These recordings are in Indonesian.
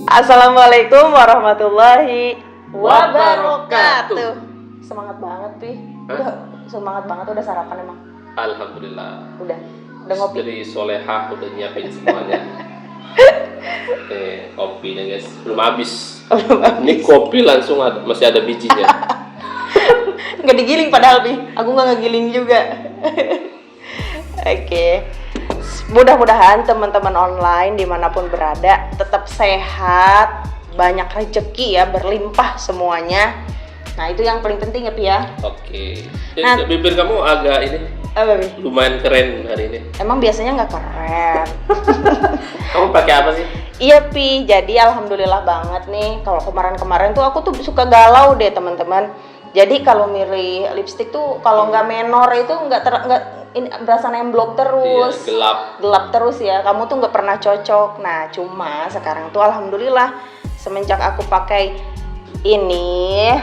Assalamualaikum warahmatullahi wabarakatuh. Semangat banget, Pi. Semangat banget udah sarapan emang. Alhamdulillah. Udah ngopi. Jadi solehah udah nyiapin semuanya. Kopinya guys belum habis. Ini kopi langsung masih ada bijinya. Nggak digiling padahal, Pi. Aku nggak ngegiling juga. Oke. Mudah-mudahan teman-teman online dimanapun berada tetap sehat, banyak rezeki ya, berlimpah semuanya. Nah itu yang paling penting ya, Pi ya. Oke. Bibir kamu agak ini apa, Pi? lumayan keren hari ini. Emang biasanya nggak keren. Kamu pakai apa sih? Iya, Pi, jadi alhamdulillah banget nih. Kalau kemarin-kemarin tuh aku tuh suka galau deh teman-teman. Jadi kalau milih lipstick tuh kalau nggak menor itu nggak ini berasa nemblok terus, iya, gelap terus ya. Kamu tuh nggak pernah cocok. Nah cuma sekarang tuh alhamdulillah semenjak aku pakai ini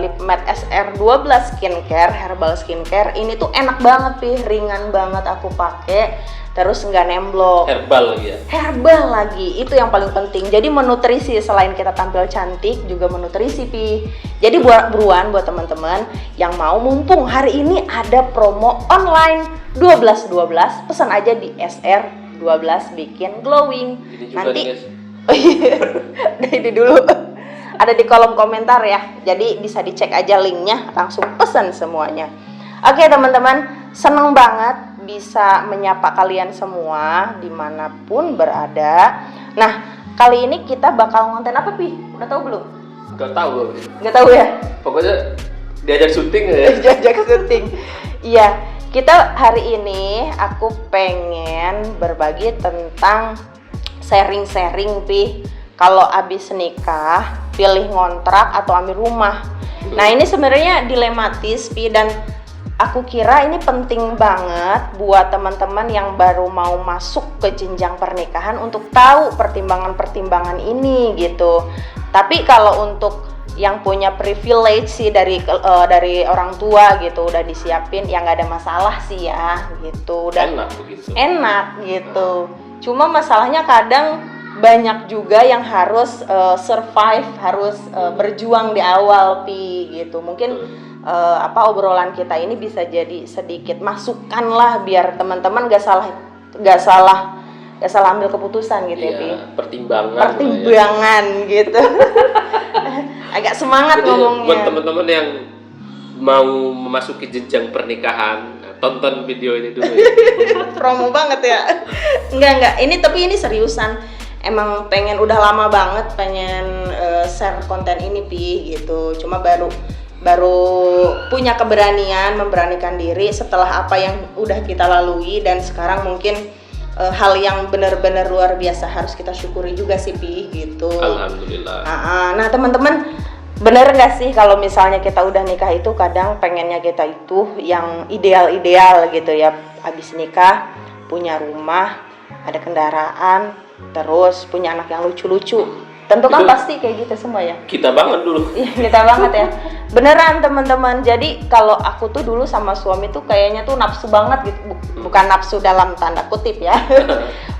lip matte SR12 skincare, herbal skincare, ini tuh enak banget, Pi, ringan banget aku pakai, terus nggak nemblok. Herbal lagi ya? Herbal lagi, itu yang paling penting. Jadi menutrisi, selain kita tampil cantik juga menutrisi, Pi. Jadi buruan buat teman-teman yang mau, mumpung hari ini ada promo online 12 pesan aja di SR12 bikin glowing. Ini juga nanti nih, guys. Oh iya, ini dulu ada di kolom komentar ya. Jadi bisa dicek aja linknya, langsung pesan semuanya. Oke teman-teman, seneng banget bisa menyapa kalian semua dimanapun berada. Nah kali ini kita bakal ngonten apa, Pi? Udah tahu belum? Gak tahu. Nggak tahu ya? Pokoknya diajak syuting ya. Diajak syuting. Iya, kita hari ini aku pengen berbagi tentang sharing-sharing, Pi. Kalau abis nikah, pilih ngontrak atau ambil rumah. Nah ini sebenarnya dilematis, Pi, dan aku kira ini penting banget buat teman-teman yang baru mau masuk ke jenjang pernikahan untuk tahu pertimbangan-pertimbangan ini gitu. Tapi kalau untuk yang punya privilege sih dari orang tua gitu udah disiapin, ya nggak ada masalah sih ya gitu. Dan enak begitu. Enak gitu. Cuma masalahnya kadang banyak juga yang harus survive, harus berjuang di awal, Pi, gitu. Mungkin obrolan kita ini bisa jadi sedikit masukan lah biar teman-teman gak salah ambil keputusan gitu, iya, ya, Pi. Pertimbangan ya. Gitu. Agak semangat jadi, ngomongnya. Buat teman-teman yang mau memasuki jenjang pernikahan, tonton video ini dulu ya. Promo banget ya. Enggak. Ini seriusan. Emang udah lama banget pengen share konten ini, Pi, gitu. Cuma baru punya memberanikan diri setelah apa yang udah kita lalui, dan sekarang mungkin hal yang benar-benar luar biasa harus kita syukuri juga sih, Pi, gitu. Alhamdulillah. Nah teman-teman, bener nggak sih kalau misalnya kita udah nikah itu kadang pengennya kita itu yang ideal gitu ya, habis nikah punya rumah, ada kendaraan, terus punya anak yang lucu-lucu. Tentu kan pasti kayak gitu semua ya. Kita banget dulu. Iya, kita banget ya. Beneran teman-teman. Jadi kalau aku tuh dulu sama suami tuh kayaknya tuh nafsu banget gitu. Bukan nafsu dalam tanda kutip ya.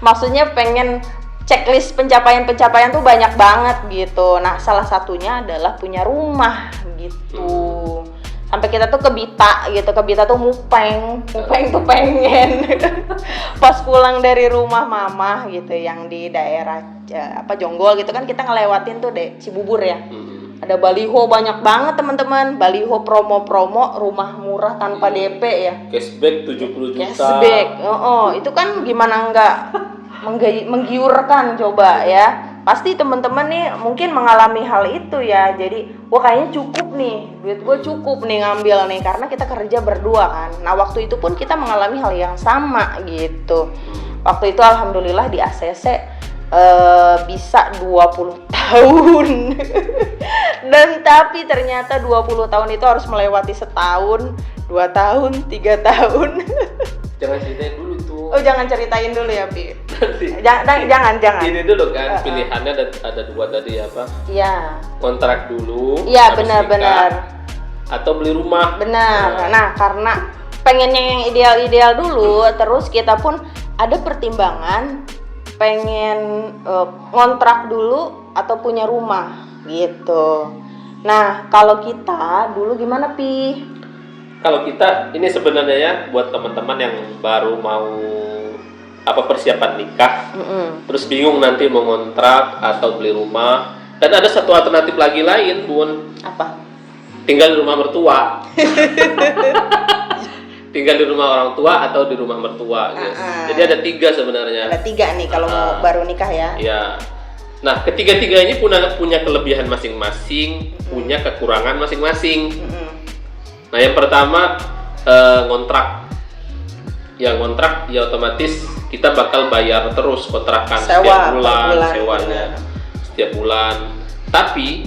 Maksudnya pengen checklist pencapaian tuh banyak banget gitu. Nah, salah satunya adalah punya rumah gitu. Sampai kita tuh ke Bita tuh mupeng tuh pengen. Pas pulang dari rumah mama gitu yang di daerah Jonggol gitu kan, kita ngelewatin tuh Cibubur ya. Ada baliho banyak banget teman-teman, baliho promo-promo rumah murah tanpa DP ya. Cashback 70 juta. Cashback. Itu kan gimana nggak menggiurkan coba ya. Pasti teman-teman nih mungkin mengalami hal itu ya. Jadi, kayaknya cukup nih, duit gue cukup nih ngambil nih, karena kita kerja berdua kan. Nah waktu itu pun kita mengalami hal yang sama gitu. Waktu itu alhamdulillah di ACC bisa 20 tahun. Dan tapi ternyata 20 tahun itu harus melewati setahun, 2 tahun, 3 tahun. Jangan ceritain dulu tuh. Oh jangan ceritain dulu ya, Pi. Jangan. Ini dulu kan pilihannya ada dua tadi apa? Iya. Kontrak dulu. Iya benar. Atau beli rumah. Benar. Nah karena pengennya yang ideal dulu, terus kita pun ada pertimbangan pengen ngontrak dulu atau punya rumah gitu. Nah, kalau kita dulu gimana, Pi? Kalau kita ini sebenarnya ya buat teman-teman yang baru mau persiapan nikah, terus bingung nanti mau ngontrak atau beli rumah, dan ada satu alternatif lagi lain, Bun. Apa? Tinggal di rumah mertua. Tinggal di rumah orang tua atau di rumah mertua, guys. Jadi ada 3 sebenarnya. Ada 3 nih kalau mau baru nikah ya. Ya. Nah, ketiga-tiga ini punya kelebihan masing-masing, punya kekurangan masing-masing. Nah, yang pertama ngontrak. Ya ngontrak ya otomatis kita bakal bayar terus kontrakan setiap bulan sewanya. Setiap bulan. Tapi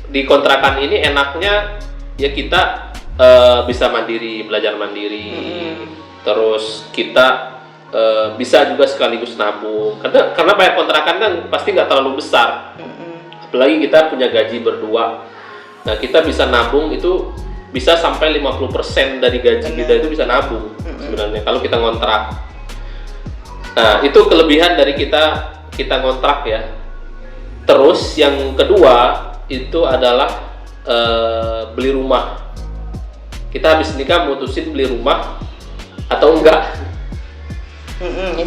di kontrakan ini enaknya ya kita bisa mandiri, belajar mandiri. Terus kita bisa juga sekaligus nabung. Karena bayar kontrakan kan pasti nggak terlalu besar. Apalagi kita punya gaji berdua. Nah, kita bisa nabung itu bisa sampai 50% dari gaji kita itu bisa nabung sebenarnya kalau kita ngontrak. Nah, itu kelebihan dari kita ngontrak ya. Terus yang kedua itu adalah beli rumah. Kita habis nikah mutusin beli rumah atau enggak.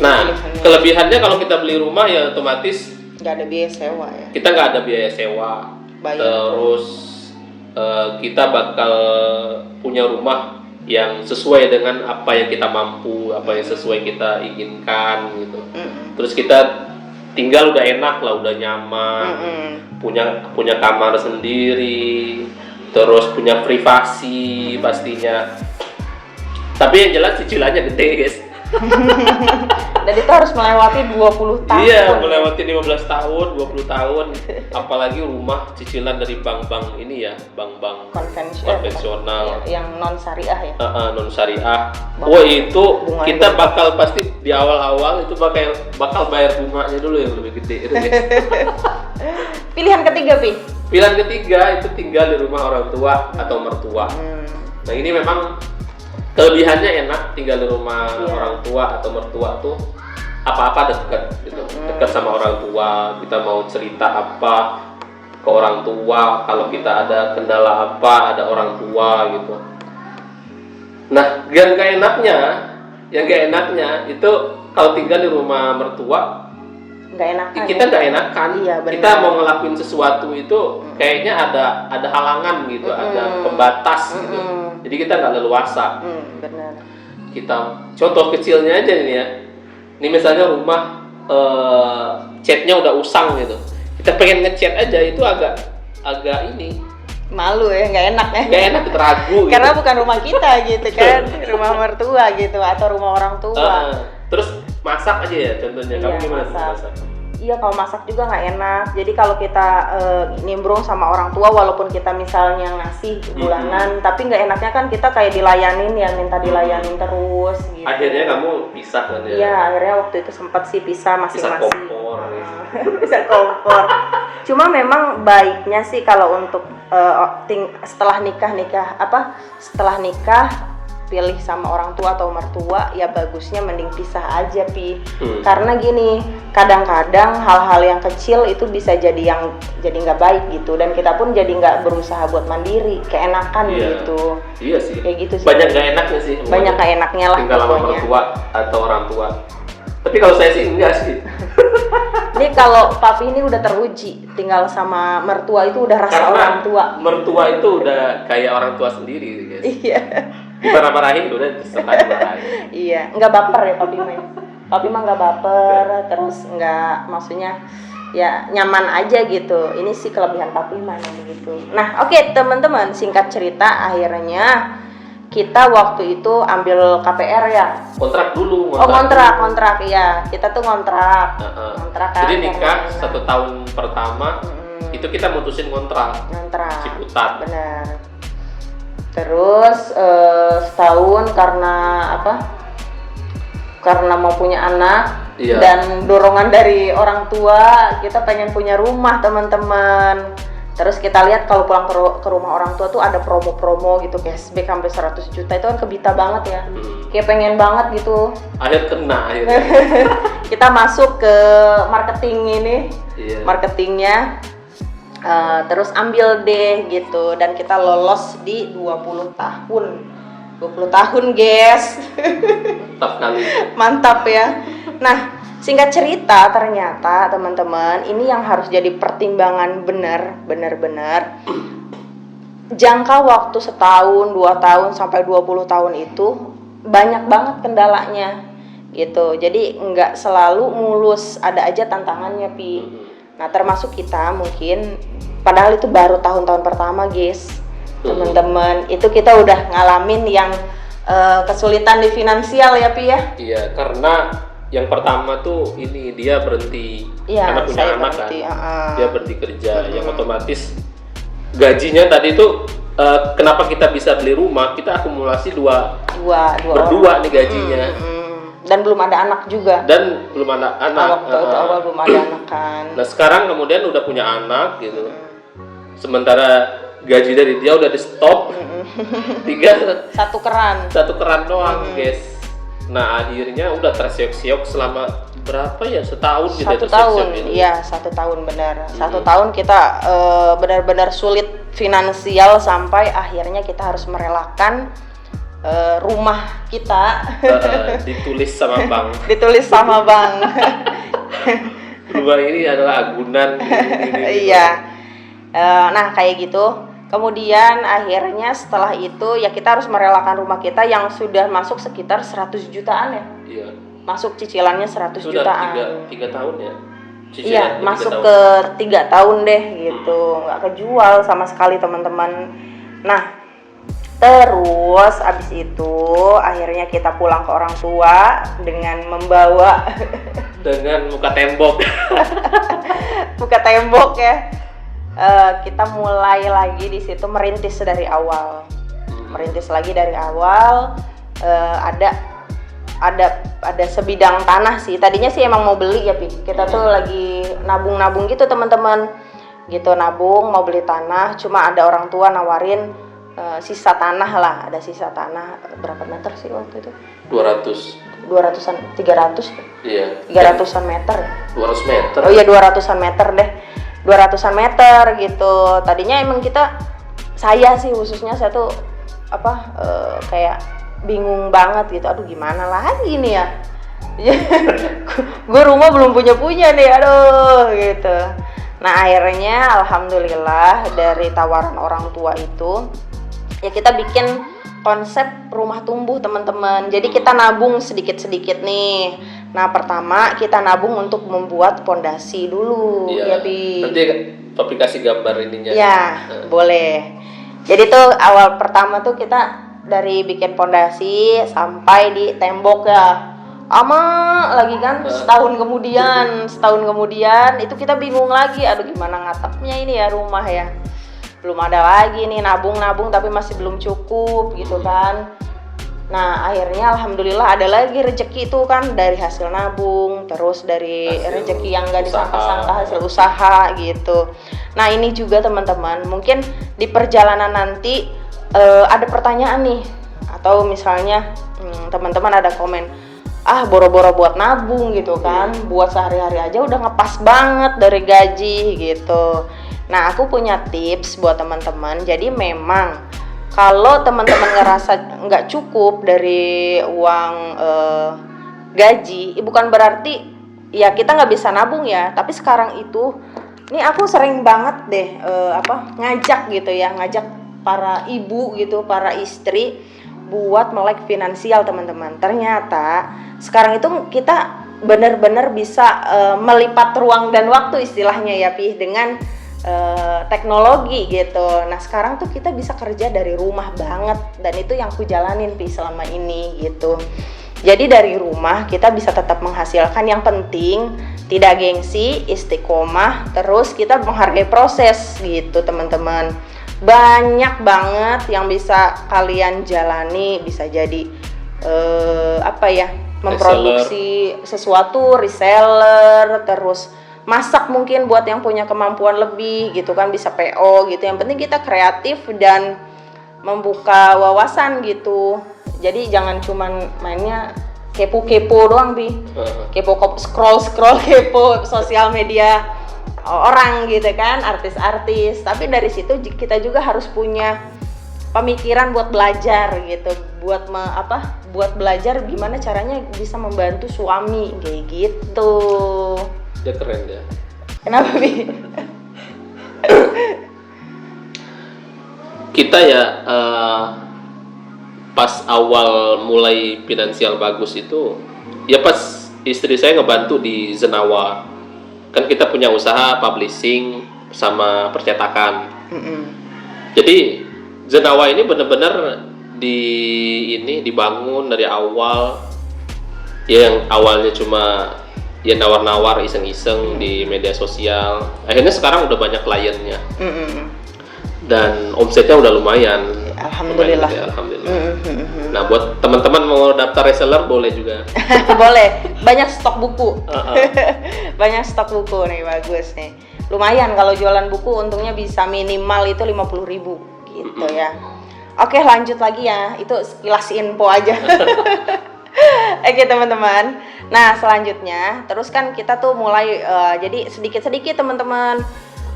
Nah, kelebihannya kalau kita beli rumah ya otomatis nggak ada biaya sewa ya. Kita nggak ada biaya sewa. Terus kita bakal punya rumah yang sesuai dengan apa yang kita mampu, apa yang sesuai kita inginkan gitu. Terus kita tinggal udah enak lah, udah nyaman, punya kamar sendiri, terus punya privasi pastinya. Tapi yang jelas cicilannya gede, guys. Dan itu harus melewati 20 tahun. Iya, melewati 15 tahun, 20 tahun. Apalagi rumah cicilan dari bank-bank ini ya, bank-bank konvensional. Yang non syariah ya. Non syariah. Wah, itu kita bakal pasti di awal-awal itu bakal bayar bunganya dulu yang lebih gede. Pilihan ketiga, Pi. Pilihan ketiga itu tinggal di rumah orang tua atau mertua. Nah, ini memang kelebihannya enak, tinggal di rumah orang tua atau mertua tuh apa-apa dekat gitu. Dekat sama orang tua, kita mau cerita apa ke orang tua, kalau kita ada kendala apa ada orang tua gitu. Nah, yang gak enaknya itu kalau tinggal di rumah mertua nggak enakan. Kita nggak enakan. Iya, kita mau ngelakuin sesuatu itu kayaknya ada halangan gitu, ada pembatas gitu. Jadi kita nggak leluasa. Benar. Kita contoh kecilnya aja nih ya. Ini misalnya rumah catnya udah usang gitu. Kita pengen ngecat aja itu agak ini. Malu ya, nggak enak ya. Nggak enak, ragu. Karena bukan rumah kita gitu kan, rumah mertua gitu atau rumah orang tua. Terus masak aja ya contohnya. Kamu gimana masak? Iya, kalau masak juga nggak enak. Jadi kalau kita nimbrung sama orang tua, walaupun kita misalnya ngasih bulanan, tapi nggak enaknya kan kita kayak dilayanin ya, minta dilayanin terus gitu. Akhirnya kamu pisah kan ya? Iya, akhirnya waktu itu sempat sih pisah masing-masing. Pisah kompor. Bisa kompor. Cuma memang baiknya sih kalau untuk setelah nikah pilih sama orang tua atau mertua, ya bagusnya mending pisah aja, Pi. Karena gini, kadang-kadang hal-hal yang kecil itu bisa jadi nggak baik gitu, dan kita pun jadi nggak berusaha buat mandiri, keenakan gitu. Iya sih. Kayak gitu sih. Banyak nggak enaknya sih. Banyak nggak enaknya lah. Tinggal sama mertua atau orang tua. Tapi kalau saya sih enggak sih. Ini kalau Papi ini udah teruji, tinggal sama mertua itu udah rasa orang tua. Mertua itu udah kayak orang tua sendiri, guys. Iya. Dimarah-marahin udah sekali marahin. Iya, nggak baper ya Papi mah. Papi mah nggak baper, terus nggak, maksudnya ya nyaman aja gitu. Ini sih kelebihan Papi mah gitu. Nah, oke, teman-teman, singkat cerita akhirnya kita waktu itu ambil KPR ya. Kontrak dulu. Kontrak ya. Kita tuh ngontrak. Ngontrak kan. Jadi nikah 1 tahun pertama itu kita mutusin ngontrak. Ciputat. Benar. Terus setahun karena mau punya anak, dan dorongan dari orang tua, kita pengen punya rumah, teman-teman. Terus kita lihat kalau pulang ke rumah orang tua tuh ada promo-promo gitu, cashback sampai 100 juta, itu kan kebita banget ya. Kayak pengen banget gitu. Akhirnya. kita masuk ke marketing ini, marketingnya, terus ambil deh gitu, dan kita lolos di 20 tahun. 20 tahun guys. Mantap kali. Mantap ya. Nah, singkat cerita ternyata teman-teman, ini yang harus jadi pertimbangan benar-benar jangka waktu setahun, 2 tahun sampai 20 tahun itu banyak banget kendalanya gitu. Jadi nggak selalu mulus, ada aja tantangannya Pi. Nah, termasuk kita mungkin padahal itu baru tahun-tahun pertama guys. Teman-teman, itu kita udah ngalamin yang kesulitan di finansial ya Pi ya. Iya, karena yang pertama tuh ini dia berhenti karena punya anak berhenti, kan. Dia berhenti kerja, yang otomatis gajinya tadi tuh kenapa kita bisa beli rumah, kita akumulasi berdua nih gajinya. Dan belum ada anak juga. Dan belum ada anak. Waktu itu awal belum ada anak kan. Nah, sekarang kemudian udah punya anak gitu. Sementara gaji dari dia udah di stop. Satu keran doang guys. Nah, akhirnya udah tersiok-siok selama berapa ya, setahun gitu. 1 tahun, iya 1 tahun benar. 1 tahun kita benar-benar sulit finansial sampai akhirnya kita harus merelakan rumah kita ditulis sama bank. Rumah ini adalah agunan. Iya. Nah kayak gitu. Kemudian akhirnya setelah itu ya kita harus merelakan rumah kita yang sudah masuk sekitar 100 jutaan ya. Iya. Masuk cicilannya 100 sudah jutaan. 3 tahun ya. Iya, masuk ke 3 tahun deh gitu. Nggak kejual sama sekali teman-teman. Nah, terus abis itu akhirnya kita pulang ke orang tua dengan membawa dengan muka tembok. Muka tembok ya. Kita mulai lagi di situ merintis dari awal. Merintis lagi dari awal. Ada sebidang tanah sih. Tadinya sih emang mau beli ya Pi. Kita tuh lagi nabung-nabung gitu teman-teman. Gitu nabung mau beli tanah. Cuma ada orang tua nawarin sisa tanah lah. Ada sisa tanah berapa meter sih waktu itu? 200-an, 300. Iya. 300-an meter. 200 meter. Oh iya 200-an meter deh. 200-an meter gitu. Tadinya emang saya sih khususnya saya tuh kayak bingung banget gitu. Aduh gimana lagi nih ya. Gue rumah belum punya nih. Aduh gitu. Nah akhirnya alhamdulillah dari tawaran orang tua itu ya kita bikin konsep rumah tumbuh teman-teman. Jadi kita nabung sedikit-sedikit nih. Nah pertama kita nabung untuk membuat pondasi dulu. Iya. Ya Pi. Nanti Topik kasih gambar ininya. Ya boleh. Jadi tuh awal pertama tuh kita dari bikin pondasi sampai di tembok ya. Lagi kan setahun kemudian itu kita bingung lagi. Aduh gimana ngatapnya ini ya rumah ya. Belum ada lagi nih nabung tapi masih belum cukup gitu kan. Nah akhirnya alhamdulillah ada lagi rezeki itu kan dari hasil nabung, terus dari rezeki yang gak disangka-sangka hasil usaha gitu. Nah ini juga teman-teman mungkin di perjalanan nanti ada pertanyaan nih, atau misalnya teman-teman ada komen, boro-boro buat nabung gitu kan, buat sehari-hari aja udah ngepas banget dari gaji gitu. Nah aku punya tips buat teman-teman. Jadi memang kalau teman-teman ngerasa nggak cukup dari uang gaji, bukan berarti ya kita nggak bisa nabung ya. Tapi sekarang itu, nih aku sering banget deh ngajak gitu ya, ngajak para ibu gitu, para istri buat melek finansial teman-teman. Ternyata sekarang itu kita benar-benar bisa melipat ruang dan waktu istilahnya ya Pi dengan teknologi gitu. Nah sekarang tuh kita bisa kerja dari rumah banget, dan itu yang aku jalanin Pi selama ini gitu. Jadi dari rumah kita bisa tetap menghasilkan, yang penting tidak gengsi, istiqomah, terus kita menghargai proses gitu teman-teman. Banyak banget yang bisa kalian jalani, bisa jadi memproduksi sesuatu, reseller, terus masak mungkin buat yang punya kemampuan lebih gitu kan, bisa PO gitu. Yang penting kita kreatif dan membuka wawasan gitu. Jadi jangan cuman mainnya kepo-kepo doang, Bi. Kepo scroll kepo sosial media orang gitu kan, artis-artis. Tapi dari situ kita juga harus punya pemikiran buat belajar gitu, buat belajar gimana caranya bisa membantu suami kayak gitu. Dia keren ya. Kenapa, Bi? Kita ya pas awal mulai finansial bagus itu, ya pas istri saya ngebantu di Zenawa. Kan kita punya usaha publishing sama percetakan. Jadi Zenawa ini benar-benar dibangun dari awal. Ya yang awalnya cuma ya nawar-nawar iseng-iseng di media sosial. Akhirnya sekarang udah banyak kliennya. Dan omsetnya udah lumayan. Alhamdulillah. Lumayan, alhamdulillah. Nah, buat teman-teman mau daftar reseller boleh juga. Boleh. Banyak stok buku. Banyak stok buku nih, bagus nih. Lumayan kalau jualan buku untungnya bisa minimal itu 50.000 gitu ya. Oke, lanjut lagi ya. Itu sekilas info aja. Oke, teman-teman. Nah, selanjutnya terus kan kita tuh mulai jadi sedikit-sedikit teman-teman.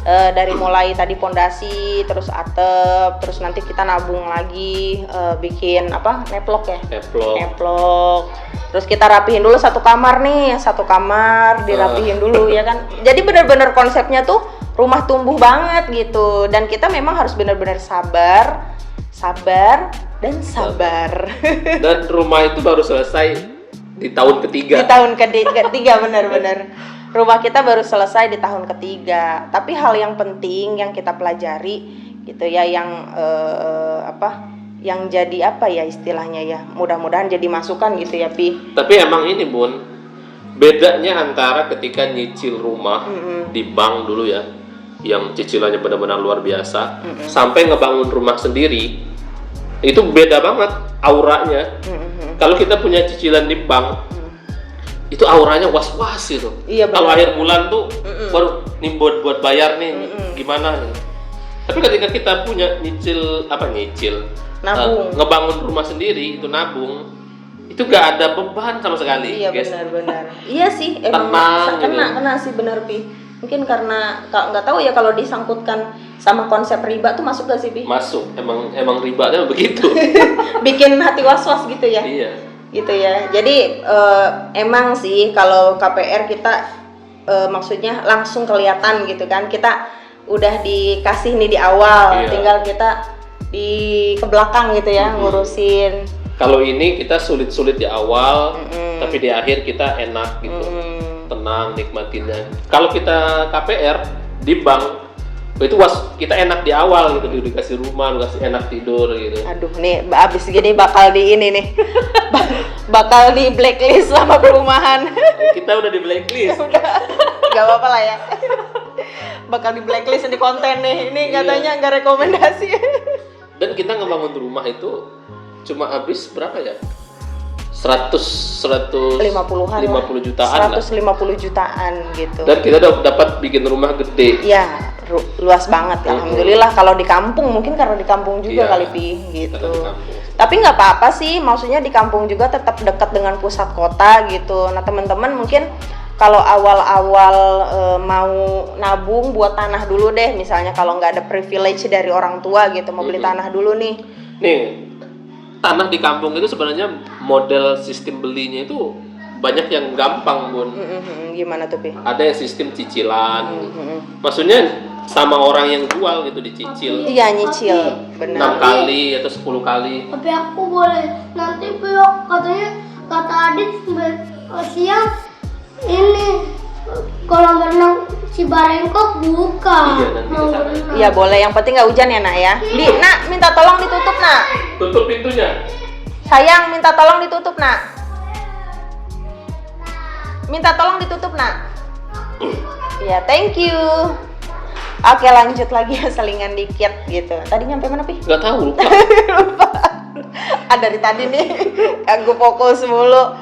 Dari mulai tadi pondasi, terus atap, terus nanti kita nabung lagi, bikin neplok ya, neplok. Terus kita rapihin dulu satu kamar dirapihin dulu ya kan. Jadi benar-benar konsepnya tuh rumah tumbuh banget gitu, dan kita memang harus benar-benar sabar dan sabar. Dan rumah itu baru selesai di tahun ketiga. Di tahun ketiga benar-benar. Rumah kita baru selesai di tahun ketiga. Tapi hal yang penting yang kita pelajari gitu ya, yang yang jadi istilahnya ya, mudah-mudahan jadi masukan gitu ya, Pi. Tapi emang ini, Bun, bedanya antara ketika nyicil rumah di bank dulu ya, yang cicilannya benar-benar luar biasa, sampai ngebangun rumah sendiri, itu beda banget auranya. Kalau kita punya cicilan di bank, itu auranya was-was gitu. Iya, kalau akhir bulan tuh baru nih buat bayar nih gimana nih. Tapi ketika kita punya nyicil nabung, ngebangun rumah sendiri, itu nabung, itu gak ada beban sama sekali. Iya, guys. benar. Iya sih, emang Tenang, kena sih, benar, Pi. Mungkin karena nggak tahu ya, kalau disangkutkan sama konsep riba tuh masuk gak sih, Pi? Masuk, emang ribanya begitu. Bikin hati was-was gitu ya. Iya. Gitu ya. Jadi emang sih kalau KPR kita maksudnya langsung kelihatan gitu kan, kita udah dikasih nih di awal, tinggal kita ke belakang gitu ya, ngurusin. Kalau ini kita sulit-sulit di awal, tapi di akhir kita enak gitu, tenang nikmatinnya. Kalau kita KPR di bank, itu kita enak di awal gitu, dikasih rumah, dikasih enak tidur gitu. Aduh, nih abis gini bakal di ini nih, bakal di blacklist sama perumahan. Kita udah di blacklist. Udah, nggak apa-apa lah ya. Bakal di blacklist di konten nih, ini katanya nggak rekomendasi. Dan kita ngebangun rumah itu cuma habis berapa ya? 150 jutaan 150 jutaan gitu. Dan kita dapat bikin rumah gede. Iya, luas banget ya. Alhamdulillah. Kalau di kampung, mungkin karena di kampung juga kali, Pi, gitu. Tapi nggak apa-apa sih, maksudnya di kampung juga tetap dekat dengan pusat kota gitu. Nah, teman-teman mungkin kalau awal-awal mau nabung buat tanah dulu deh, misalnya kalau nggak ada privilege dari orang tua gitu, mau beli tanah dulu nih. Tanah di kampung itu sebenarnya model sistem belinya itu banyak yang gampang, Bun. Gimana tuh, Pi? Ada yang sistem cicilan. Maksudnya sama orang yang jual gitu, dicicil. Iya, nyicil. Benar. 6 kali atau 10 kali. Tapi aku boleh nanti belok, katanya kata Adit siang ini kolam renang Cibarengkok buka. Iya, boleh. Yang penting nggak hujan ya, Nak ya. Nak, minta tolong ditutup, Nak. Tutup pintunya. Sayang, minta tolong ditutup, Nak. Minta tolong ditutup, Nak. Ya, thank you. Oke, lanjut lagi ya, selingan dikit gitu. Tadi nyampe mana, Pi? Gak tahu, lupa. Lupa. Dari tadi nih, aku fokus mulu.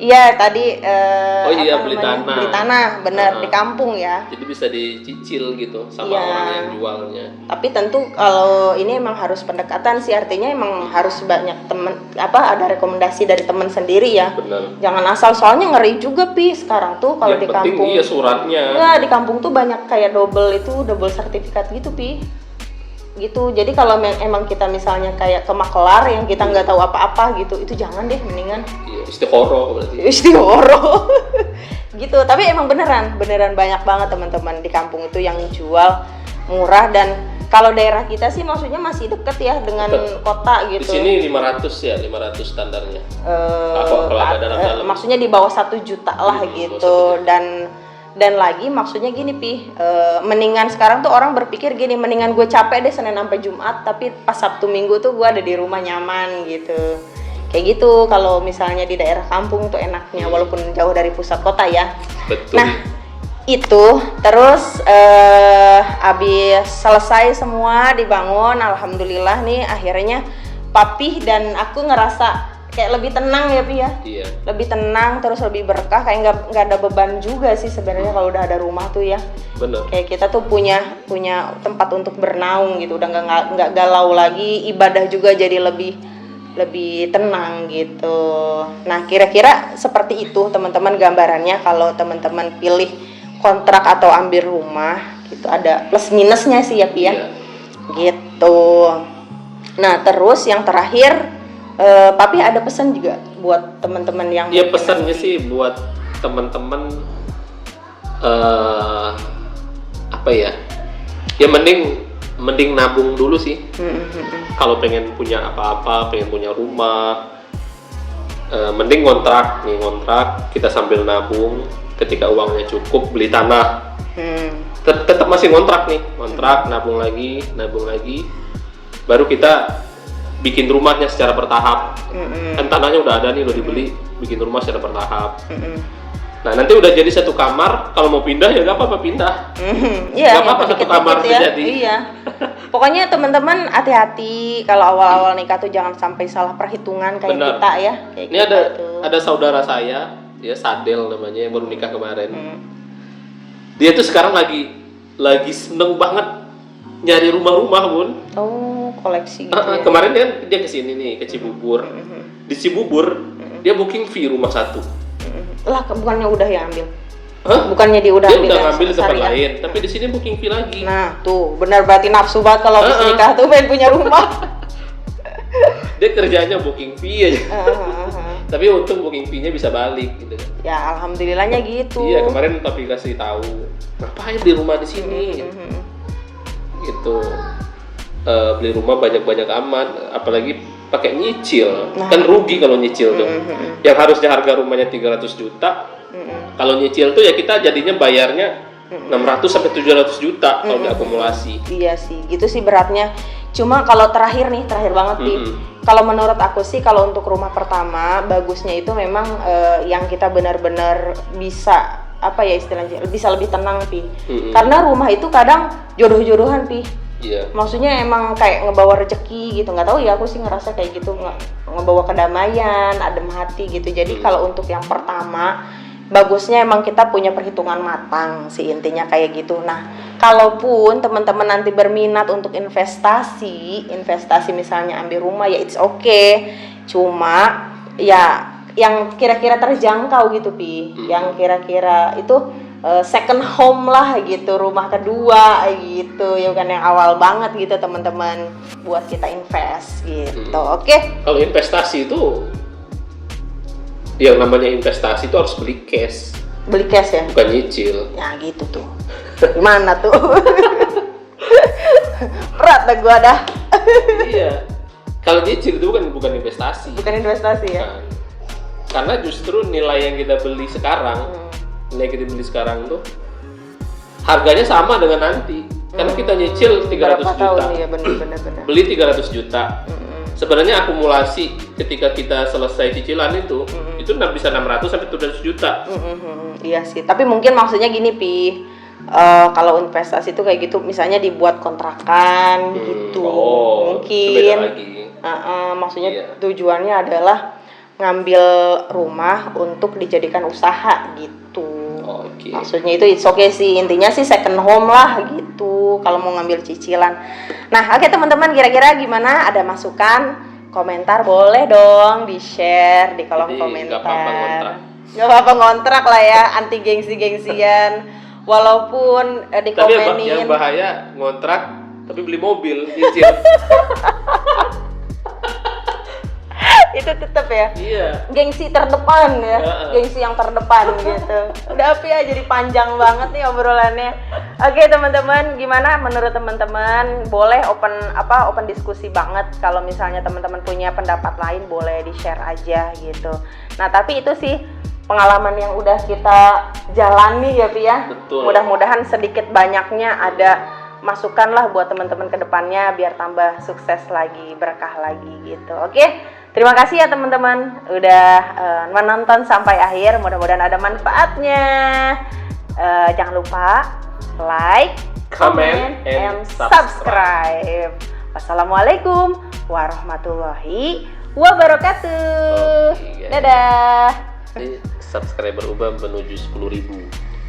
Iya tadi Oh iya, apa beli namanya? tanah. Beli tanah, bener Ah. di kampung ya. Jadi bisa dicicil gitu sama Iya. orang yang jualnya. Tapi tentu kalau ini emang harus pendekatan sih, artinya emang harus banyak temen ada rekomendasi dari temen sendiri ya. Benar. Jangan asal, soalnya ngeri juga Pi sekarang tuh kalau Yang di penting kampung. iya suratnya. Enggak, di kampung tuh banyak kayak double sertifikat gitu Pi. Gitu. Jadi kalau emang kita misalnya kayak ke makelar yang kita nggak tahu apa-apa gitu, itu jangan deh, mendingan Iya, istiqoroh berarti. istiqoroh. Gitu. Tapi emang beneran banyak banget teman-teman di kampung itu yang jual murah, dan kalau daerah kita sih maksudnya masih deket ya dengan Deket. kota gitu. Di sini 500 ya, 500 standarnya. Kalau agak dalam-dalam. Maksudnya di bawah 1 juta lah Bawah gitu. 1 juta. Dan lagi maksudnya gini Pi, mendingan sekarang tuh orang berpikir gini, mendingan gue capek deh Senin sampai Jumat, tapi pas Sabtu Minggu tuh gue ada di rumah nyaman gitu. Kayak gitu kalau misalnya di daerah kampung tuh enaknya, walaupun jauh dari pusat kota ya. Betul. Nah itu terus abis selesai semua dibangun, alhamdulillah nih akhirnya Papi dan aku ngerasa kayak lebih tenang ya Pi ya. Iya. Lebih tenang, terus lebih berkah, kayak nggak ada beban juga sih sebenarnya kalau udah ada rumah tuh ya. Benar. Kayak kita tuh punya tempat untuk bernaung gitu, udah nggak galau lagi, ibadah juga jadi lebih tenang gitu. Nah kira-kira seperti itu teman-teman gambarannya kalau teman-teman pilih kontrak atau ambil rumah gitu, ada plus minusnya sih ya Pi ya. Iya. Gitu. Nah terus yang terakhir, Papi ada pesan juga buat teman-teman yang Iya, mungkin pesannya nanti- sih buat teman-teman apa ya? Ya mending nabung dulu sih. Kalau pengen punya apa-apa, pengen punya rumah, mending ngontrak kita sambil nabung. Ketika uangnya cukup beli tanah. Tetap masih ngontrak, nabung lagi, baru kita bikin rumahnya secara bertahap. Kan tanahnya udah ada nih, udah dibeli, bikin rumah secara bertahap. Nah nanti udah jadi satu kamar, kalau mau pindah ya nggak apa-apa pindah. Iya, Nggak apa-apa, satu kamar ya. jadi. Iya. Pokoknya teman-teman hati-hati kalau awal-awal nikah tuh jangan sampai salah perhitungan kayak Benar. kita ya. Kayak Ini kita tuh. ada saudara saya, dia Sadel namanya, yang baru nikah kemarin. Dia tuh sekarang lagi seneng banget nyari rumah-rumah, Bun. Oh, koleksi gitu ya. Kemarin dia kesini nih, ke Cibubur. Di Cibubur dia booking fee rumah satu. Lah, bukannya udah ya ambil? Hah? Bukannya dia udah Dia ambil udah yang ngambil di tempat syariah? lain, tapi di sini booking fee lagi. Nah, tuh benar berarti nafsu banget kalau habis nikah tuh pengen punya rumah. Dia kerjanya booking fee aja. Tapi untung booking fee-nya bisa balik gitu kan. Ya, alhamdulillahnya gitu. Iya, kemarin papi kasih tahu, ngapain di rumah di sini? Gitu. Beli rumah banyak-banyak aman, apalagi pakai nyicil. Kan rugi kalau nyicil tuh. Yang harusnya harga rumahnya 300 juta. Kalau nyicil tuh ya kita jadinya bayarnya 600 sampai 700 juta kalau diakumulasi. Iya sih, gitu sih beratnya. Cuma kalau terakhir banget nih. Kalau menurut aku sih kalau untuk rumah pertama bagusnya itu memang yang kita benar-benar bisa apa ya istilahnya, bisa lebih tenang Pi. Karena rumah itu kadang jodoh-jodohan Pi. Iya. Maksudnya emang kayak ngebawa rezeki gitu, nggak tahu ya, aku sih ngerasa kayak gitu, ngebawa kedamaian, adem hati gitu. Jadi kalau untuk yang pertama bagusnya emang kita punya perhitungan matang sih intinya kayak gitu. Nah, kalaupun teman-teman nanti berminat untuk investasi misalnya ambil rumah ya it's okay. Cuma ya yang kira-kira terjangkau gitu Pi, yang kira-kira itu second home lah gitu, rumah kedua gitu ya kan, yang awal banget gitu teman-teman buat kita invest gitu. Oke. Kalau investasi itu, yang namanya investasi itu harus beli cash, Beli cash ya? bukan nyicil. Ya gitu tuh. Gimana tuh? Berat dah gua dah. Iya. Kalau nyicil itu bukan investasi. Bukan investasi ya? Bukan. Karena justru nilai yang kita beli sekarang, tuh harganya sama dengan nanti. Karena kita nyicil 300 Berapa juta. tahun ya, benar. Beli 300 juta. Sebenarnya akumulasi ketika kita selesai cicilan itu bisa 600 sampai 700 juta. Iya sih, tapi mungkin maksudnya gini Pi, kalau investasi itu kayak gitu, misalnya dibuat kontrakan gitu, Oh, itu beda mungkin. lagi. Maksudnya Iya. tujuannya adalah ngambil rumah untuk dijadikan usaha gitu. Oke. Maksudnya itu it's okay sih, intinya sih second home lah gitu kalau mau ngambil cicilan. Nah oke teman-teman, kira-kira gimana, ada masukan, komentar boleh dong di share di kolom Jadi, komentar. nggak apa-apa ngontrak. Nggak apa-apa ngontrak lah ya, anti gengsi-gengsian. Walaupun Tapi dikomenin. yang bahaya ngontrak tapi beli mobil nyicil. Itu tetap ya. Iya. Gengsi terdepan ya, Heeh. gengsi yang terdepan gitu. Udah Api ya, jadi panjang banget nih obrolannya. Oke teman-teman, gimana menurut teman-teman? Boleh open diskusi banget. Kalau misalnya teman-teman punya pendapat lain boleh di share aja gitu. Nah tapi itu sih pengalaman yang udah kita jalani ya Pi ya. Betul. Mudah-mudahan sedikit banyaknya ada masukan lah buat teman-teman ke depannya biar tambah sukses lagi, berkah lagi gitu. Oke. Terima kasih ya teman-teman udah menonton sampai akhir. Mudah-mudahan ada manfaatnya. Jangan lupa like, comment, and subscribe. Wassalamualaikum warahmatullahi wabarakatuh. Oke, guys. Dadah. Ini subscriber Uba menuju 10.000.